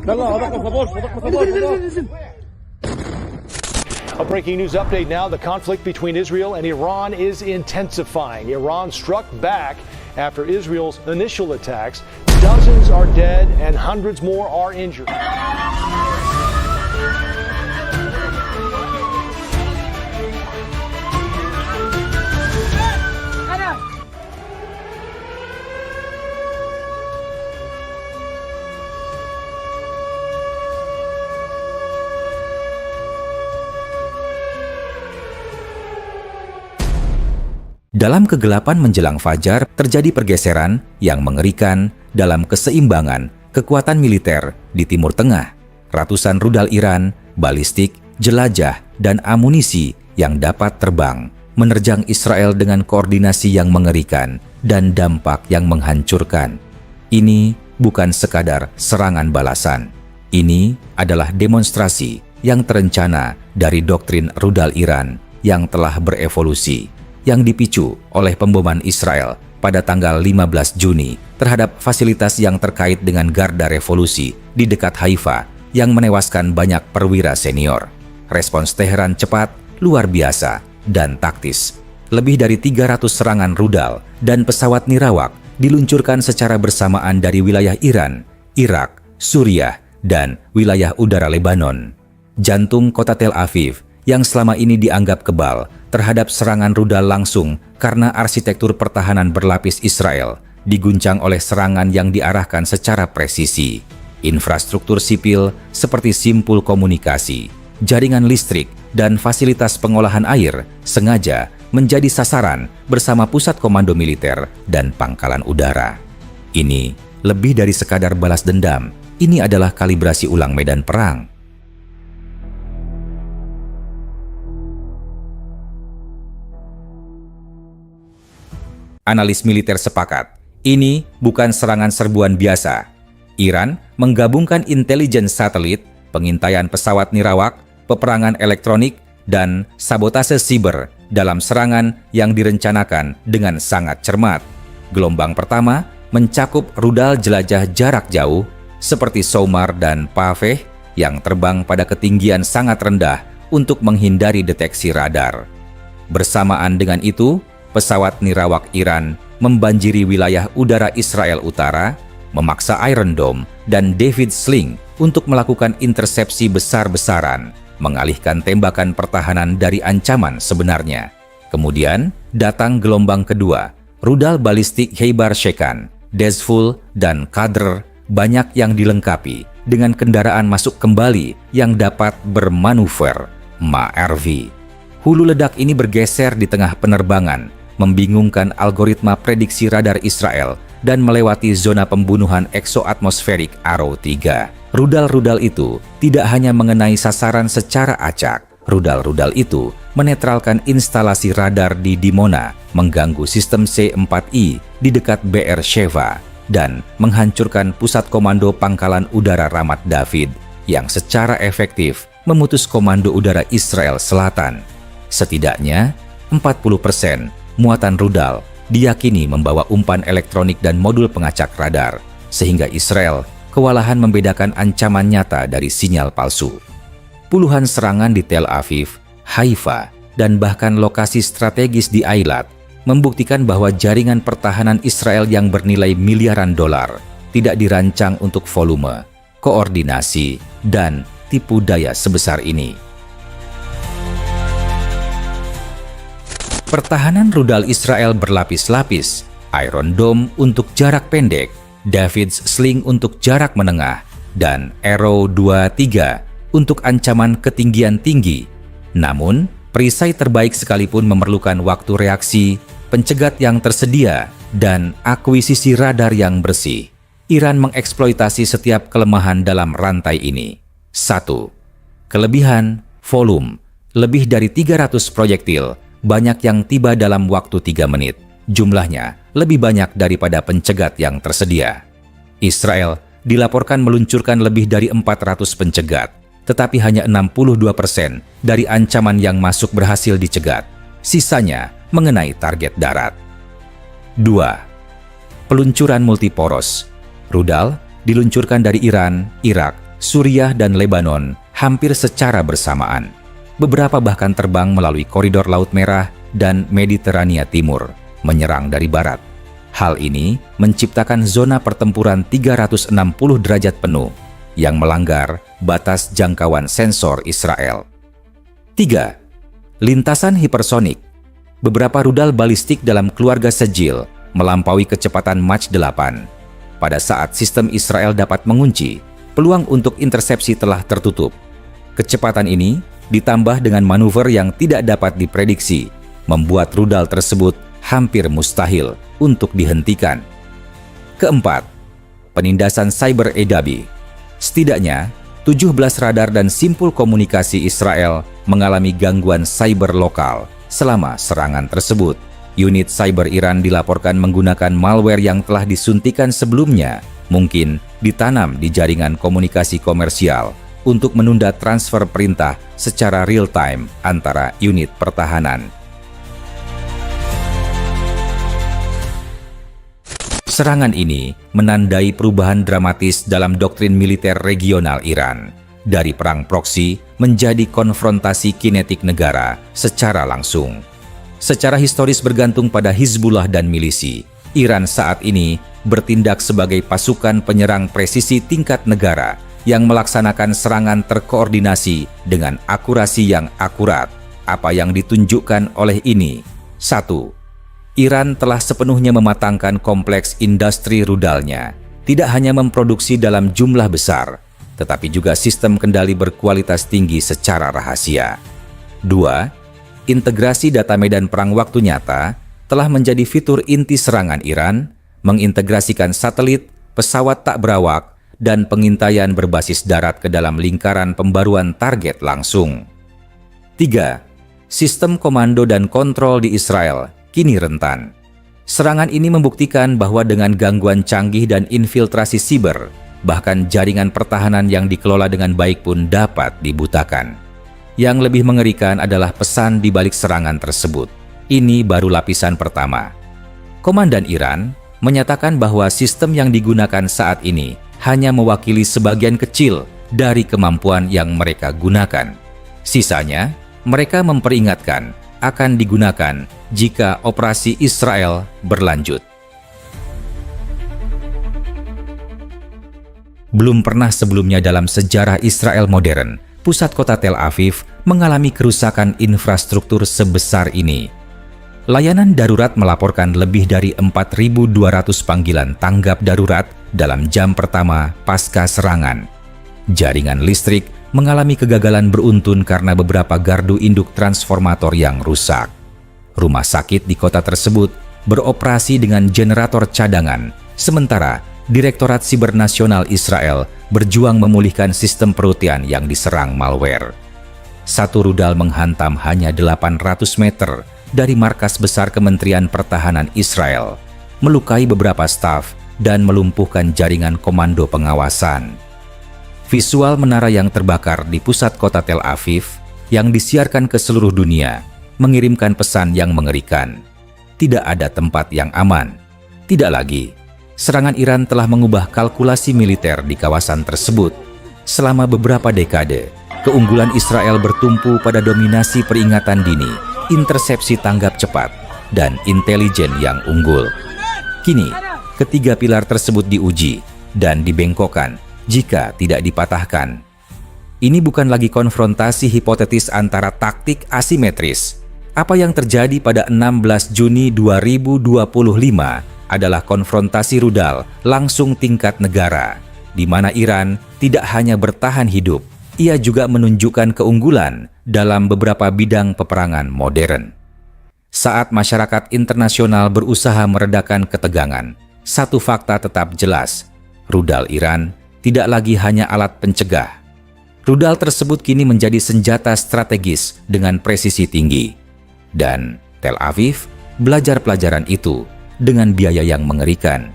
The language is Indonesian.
A breaking news update now. The conflict between Israel and Iran is intensifying. Iran struck back after Israel's initial attacks. Dozens are dead and hundreds more are injured. Dalam kegelapan menjelang fajar, terjadi pergeseran yang mengerikan dalam keseimbangan kekuatan militer di Timur Tengah. Ratusan rudal Iran, balistik, jelajah, dan amunisi yang dapat terbang menerjang Israel dengan koordinasi yang mengerikan dan dampak yang menghancurkan. Ini bukan sekadar serangan balasan. Ini adalah demonstrasi yang terencana dari doktrin rudal Iran yang telah berevolusi, yang dipicu oleh pemboman Israel pada tanggal 15 Juni terhadap fasilitas yang terkait dengan Garda Revolusi di dekat Haifa yang menewaskan banyak perwira senior. Respons Teheran cepat, luar biasa, dan taktis. Lebih dari 300 serangan rudal dan pesawat nirawak diluncurkan secara bersamaan dari wilayah Iran, Irak, Suriah, dan wilayah udara Lebanon. Jantung kota Tel Aviv yang selama ini dianggap kebal terhadap serangan rudal langsung karena arsitektur pertahanan berlapis Israel diguncang oleh serangan yang diarahkan secara presisi. Infrastruktur sipil seperti simpul komunikasi, jaringan listrik, dan fasilitas pengolahan air sengaja menjadi sasaran bersama pusat komando militer dan pangkalan udara. Ini lebih dari sekadar balas dendam, ini adalah kalibrasi ulang medan perang. Analis militer sepakat, ini bukan serangan serbuan biasa. Iran menggabungkan intelijen satelit, pengintaian pesawat nirawak, peperangan elektronik, dan sabotase siber dalam serangan yang direncanakan dengan sangat cermat. Gelombang pertama mencakup rudal jelajah jarak jauh seperti Soumar dan Paveh yang terbang pada ketinggian sangat rendah untuk menghindari deteksi radar. Bersamaan dengan itu, pesawat nirawak Iran membanjiri wilayah udara Israel Utara, memaksa Iron Dome dan David Sling untuk melakukan intersepsi besar-besaran, mengalihkan tembakan pertahanan dari ancaman sebenarnya. Kemudian, datang gelombang kedua, rudal balistik Khaybar Shekan, Dezful, dan Qadr, banyak yang dilengkapi dengan kendaraan masuk kembali yang dapat bermanuver, MARV. Hulu ledak ini bergeser di tengah penerbangan, membingungkan algoritma prediksi radar Israel dan melewati zona pembunuhan eksoatmosferik Arrow 3. Rudal-rudal itu tidak hanya mengenai sasaran secara acak. Rudal-rudal itu menetralkan instalasi radar di Dimona, mengganggu sistem C4I di dekat Be'er Sheva, dan menghancurkan pusat komando pangkalan udara Ramat David yang secara efektif memutus komando udara Israel Selatan. Setidaknya 40% muatan rudal diyakini membawa umpan elektronik dan modul pengacak radar, sehingga Israel kewalahan membedakan ancaman nyata dari sinyal palsu. Puluhan serangan di Tel Aviv, Haifa, dan bahkan lokasi strategis di Eilat membuktikan bahwa jaringan pertahanan Israel yang bernilai miliaran dolar tidak dirancang untuk volume, koordinasi, dan tipu daya sebesar ini. Pertahanan rudal Israel berlapis-lapis, Iron Dome untuk jarak pendek, David's Sling untuk jarak menengah, dan Arrow 2-3 untuk ancaman ketinggian tinggi. Namun, perisai terbaik sekalipun memerlukan waktu reaksi, pencegat yang tersedia, dan akuisisi radar yang bersih. Iran mengeksploitasi setiap kelemahan dalam rantai ini. 1. Kelebihan, volume, lebih dari 300 proyektil, banyak yang tiba dalam waktu 3 menit. Jumlahnya lebih banyak daripada pencegat yang tersedia. Israel dilaporkan meluncurkan lebih dari 400 pencegat, tetapi hanya 62% dari ancaman yang masuk berhasil dicegat. Sisanya mengenai target darat. 2. Peluncuran multiporos. Rudal diluncurkan dari Iran, Irak, Suriah dan Lebanon hampir secara bersamaan. Beberapa bahkan terbang melalui koridor Laut Merah dan Mediterania Timur, menyerang dari barat. Hal ini menciptakan zona pertempuran 360 derajat penuh yang melanggar batas jangkauan sensor Israel. 3. Lintasan hipersonik. Beberapa rudal balistik dalam keluarga Sejil melampaui kecepatan Mach 8. Pada saat sistem Israel dapat mengunci, peluang untuk intersepsi telah tertutup. Kecepatan ini ditambah dengan manuver yang tidak dapat diprediksi, membuat rudal tersebut hampir mustahil untuk dihentikan. Keempat, penindasan cyber EW. Setidaknya, 17 radar dan simpul komunikasi Israel mengalami gangguan cyber lokal selama serangan tersebut. Unit cyber Iran dilaporkan menggunakan malware yang telah disuntikan sebelumnya, mungkin ditanam di jaringan komunikasi komersial untuk menunda transfer perintah secara real-time antara unit pertahanan. Serangan ini menandai perubahan dramatis dalam doktrin militer regional Iran, dari perang proksi menjadi konfrontasi kinetik negara secara langsung. Secara historis bergantung pada Hizbullah dan milisi, Iran saat ini bertindak sebagai pasukan penyerang presisi tingkat negara yang melaksanakan serangan terkoordinasi dengan akurasi yang akurat. Apa yang ditunjukkan oleh ini? 1. Iran telah sepenuhnya mematangkan kompleks industri rudalnya, tidak hanya memproduksi dalam jumlah besar, tetapi juga sistem kendali berkualitas tinggi secara rahasia. 2. Integrasi data medan perang waktu nyata telah menjadi fitur inti serangan Iran, mengintegrasikan satelit, pesawat tak berawak, dan pengintaian berbasis darat ke dalam lingkaran pembaruan target langsung. 3. Sistem komando dan kontrol di Israel kini rentan. Serangan ini membuktikan bahwa dengan gangguan canggih dan infiltrasi siber, bahkan jaringan pertahanan yang dikelola dengan baik pun dapat dibutakan. Yang lebih mengerikan adalah pesan di balik serangan tersebut. Ini baru lapisan pertama. Komandan Iran menyatakan bahwa sistem yang digunakan saat ini hanya mewakili sebagian kecil dari kemampuan yang mereka gunakan. Sisanya, mereka memperingatkan akan digunakan jika operasi Israel berlanjut. Belum pernah sebelumnya dalam sejarah Israel modern, pusat kota Tel Aviv mengalami kerusakan infrastruktur sebesar ini. Layanan darurat melaporkan lebih dari 4.200 panggilan tanggap darurat dalam jam pertama pasca serangan. Jaringan listrik mengalami kegagalan beruntun karena beberapa gardu induk transformator yang rusak. Rumah sakit di kota tersebut beroperasi dengan generator cadangan, sementara Direktorat Siber Nasional Israel berjuang memulihkan sistem perutian yang diserang malware. Satu rudal menghantam hanya 800 meter dari markas besar Kementerian Pertahanan Israel, melukai beberapa staf dan melumpuhkan jaringan komando pengawasan. Visual menara yang terbakar di pusat kota Tel Aviv yang disiarkan ke seluruh dunia mengirimkan pesan yang mengerikan. Tidak ada tempat yang aman. Tidak lagi. Serangan Iran telah mengubah kalkulasi militer di kawasan tersebut. Selama beberapa dekade, keunggulan Israel bertumpu pada dominasi peringatan dini, intersepsi tanggap cepat, dan intelijen yang unggul. Kini, ketiga pilar tersebut diuji dan dibengkokkan jika tidak dipatahkan. Ini bukan lagi konfrontasi hipotetis antara taktik asimetris. Apa yang terjadi pada 16 Juni 2025 adalah konfrontasi rudal langsung tingkat negara, di mana Iran tidak hanya bertahan hidup, ia juga menunjukkan keunggulan dalam beberapa bidang peperangan modern. Saat masyarakat internasional berusaha meredakan ketegangan, satu fakta tetap jelas, rudal Iran tidak lagi hanya alat pencegah. Rudal tersebut kini menjadi senjata strategis dengan presisi tinggi. Dan Tel Aviv belajar pelajaran itu dengan biaya yang mengerikan.